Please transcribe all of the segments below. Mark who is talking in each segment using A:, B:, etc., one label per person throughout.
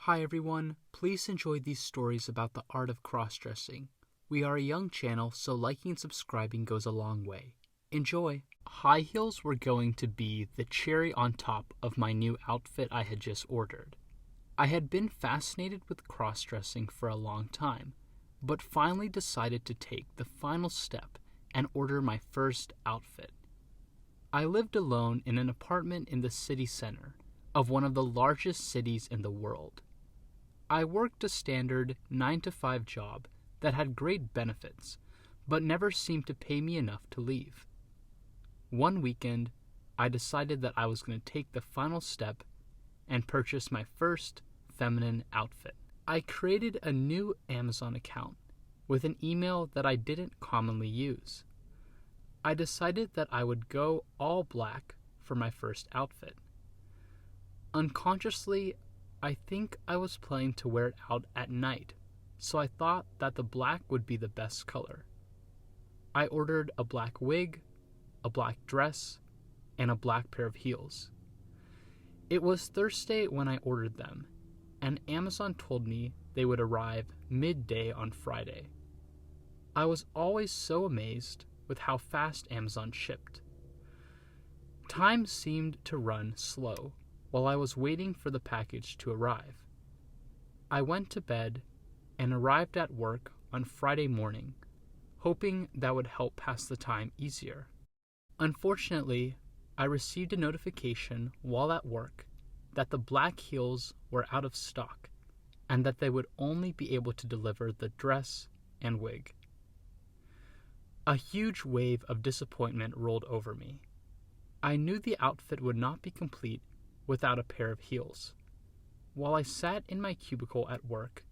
A: Hi everyone, please enjoy these stories about the art of cross-dressing. We are a young channel, so liking and subscribing goes a long way. Enjoy! High heels were going to be the cherry on top of my new outfit I had just ordered. I had been fascinated with cross-dressing for a long time, but finally decided to take the final step and order my first outfit. I lived alone in an apartment in the city center of one of the largest cities in the world. I worked a standard 9-to-5 job that had great benefits, but never seemed to pay me enough to leave. One weekend, I decided that I was going to take the final step and purchase my first feminine outfit. I created a new Amazon account with an email that I didn't commonly use. I decided that I would go all black for my first outfit. Unconsciously, I think I was planning to wear it out at night, so I thought that the black would be the best color. I ordered a black wig, a black dress, and a black pair of heels. It was Thursday when I ordered them, and Amazon told me they would arrive midday on Friday. I was always so amazed with how fast Amazon shipped. Time seemed to run slow while I was waiting for the package to arrive. I went to bed and arrived at work on Friday morning, hoping that would help pass the time easier. Unfortunately, I received a notification while at work that the black heels were out of stock and that they would only be able to deliver the dress and wig. A huge wave of disappointment rolled over me. I knew the outfit would not be complete without a pair of heels. While I sat in my cubicle at work,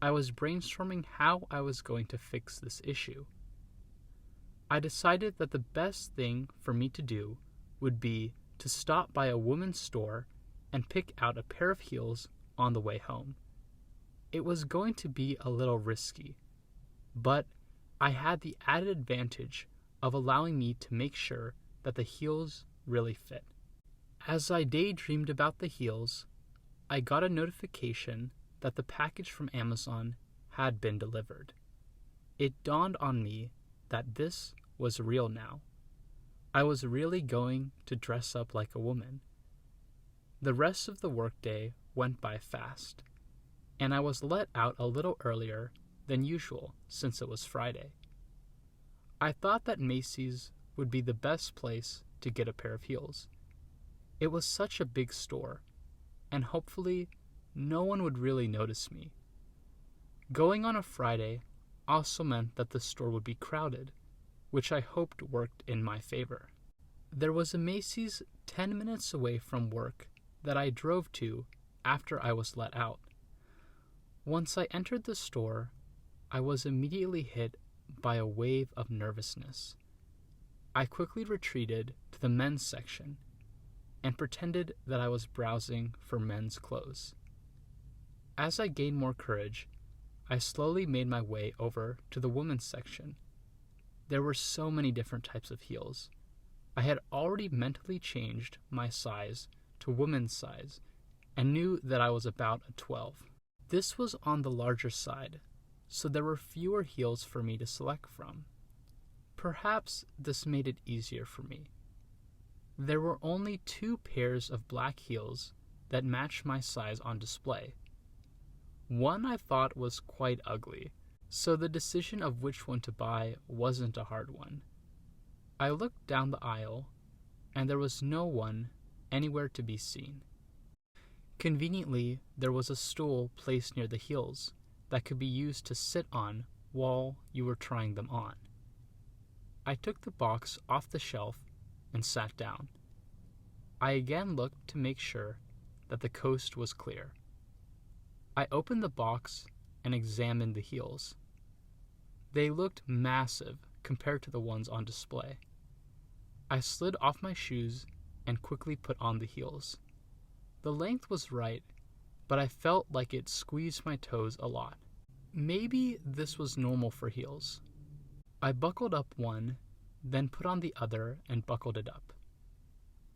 A: I was brainstorming how I was going to fix this issue. I decided that the best thing for me to do would be to stop by a women's store and pick out a pair of heels on the way home. It was going to be a little risky, but I had the added advantage of allowing me to make sure that the heels really fit. As I daydreamed about the heels, I got a notification that the package from Amazon had been delivered. It dawned on me that this was real now. I was really going to dress up like a woman. The rest of the workday went by fast, and I was let out a little earlier than usual since it was Friday. I thought that Macy's would be the best place to get a pair of heels. It was such a big store, and hopefully no one would really notice me. Going on a Friday also meant that the store would be crowded, which I hoped worked in my favor. There was a Macy's 10 minutes away from work that I drove to after I was let out. Once I entered the store, I was immediately hit by a wave of nervousness. I quickly retreated to the men's section and pretended that I was browsing for men's clothes. As I gained more courage, I slowly made my way over to the women's section. There were so many different types of heels. I had already mentally changed my size to women's size and knew that I was about a 12. This was on the larger side, so there were fewer heels for me to select from. Perhaps this made it easier for me. There were only 2 pairs of black heels that matched my size on display. One I thought was quite ugly, so the decision of which one to buy wasn't a hard one. I looked down the aisle, and there was no one anywhere to be seen. Conveniently, there was a stool placed near the heels that could be used to sit on while you were trying them on. I took the box off the shelf and sat down. I again looked to make sure that the coast was clear. I opened the box and examined the heels. They looked massive compared to the ones on display. I slid off my shoes and quickly put on the heels. The length was right, but I felt like it squeezed my toes a lot. Maybe this was normal for heels. I buckled up one, then put on the other and buckled it up.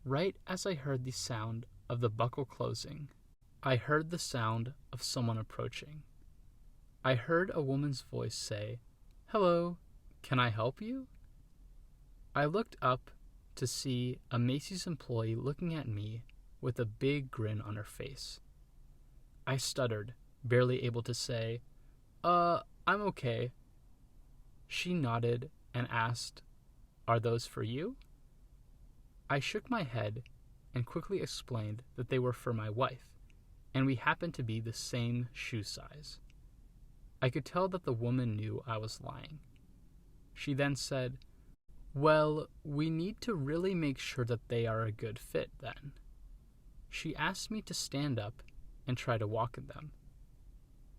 A: Right as I heard the sound of the buckle closing, I heard the sound of someone approaching. I heard a woman's voice say, "Hello, can I help you?" I looked up to see a Macy's employee looking at me with a big grin on her face. I stuttered, barely able to say, I'm okay." She nodded and asked, "Are those for you?" I shook my head and quickly explained that they were for my wife, and we happened to be the same shoe size. I could tell that the woman knew I was lying. She then said, "Well, we need to really make sure that they are a good fit then." She asked me to stand up and try to walk in them.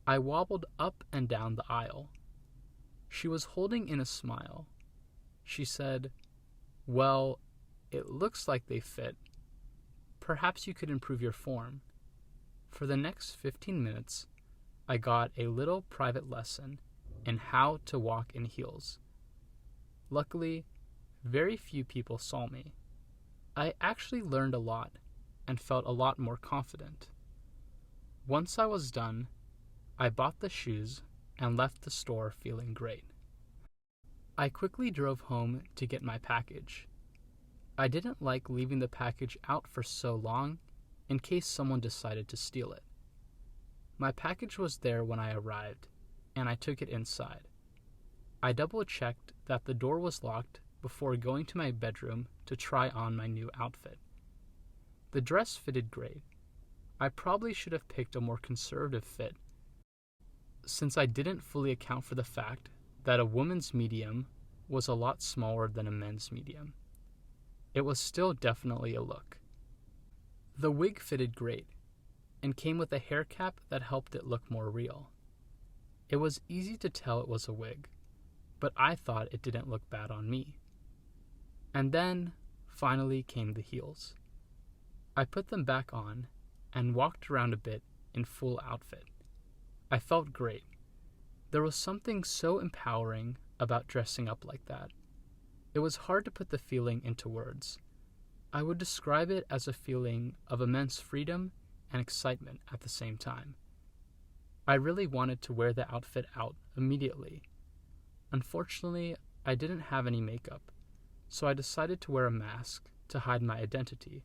A: I wobbled up and down the aisle. She was holding in a smile. She said, "Well, it looks like they fit. Perhaps you could improve your form." For the next 15 minutes, I got a little private lesson in how to walk in heels. Luckily, very few people saw me. I actually learned a lot and felt a lot more confident. Once I was done, I bought the shoes and left the store feeling great. I quickly drove home to get my package. I didn't like leaving the package out for so long in case someone decided to steal it. My package was there when I arrived, and I took it inside. I double-checked that the door was locked before going to my bedroom to try on my new outfit. The dress fitted great. I probably should have picked a more conservative fit, since I didn't fully account for the fact that a woman's medium was a lot smaller than a men's medium. It was still definitely a look. The wig fitted great, and came with a hair cap that helped it look more real. It was easy to tell it was a wig, but I thought it didn't look bad on me. And then, finally came the heels. I put them back on and walked around a bit in full outfit. I felt great. There was something so empowering about dressing up like that. It was hard to put the feeling into words. I would describe it as a feeling of immense freedom and excitement at the same time. I really wanted to wear the outfit out immediately. Unfortunately, I didn't have any makeup, so I decided to wear a mask to hide my identity.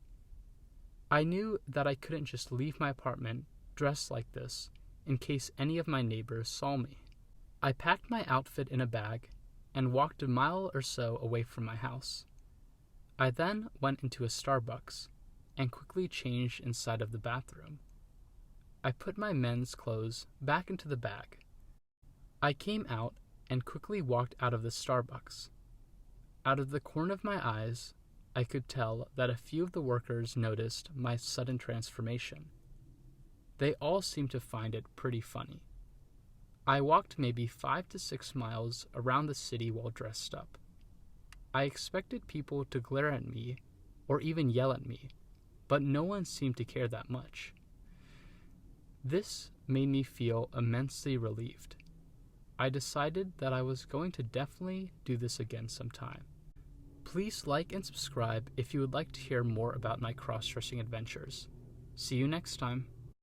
A: I knew that I couldn't just leave my apartment dressed like this in case any of my neighbors saw me. I packed my outfit in a bag and walked a mile or so away from my house. I then went into a Starbucks and quickly changed inside of the bathroom. I put my men's clothes back into the bag. I came out and quickly walked out of the Starbucks. Out of the corner of my eyes, I could tell that a few of the workers noticed my sudden transformation. They all seemed to find it pretty funny. I walked maybe 5 to 6 miles around the city while dressed up. I expected people to glare at me or even yell at me, but no one seemed to care that much. This made me feel immensely relieved. I decided that I was going to definitely do this again sometime. Please like and subscribe if you would like to hear more about my cross-dressing adventures. See you next time.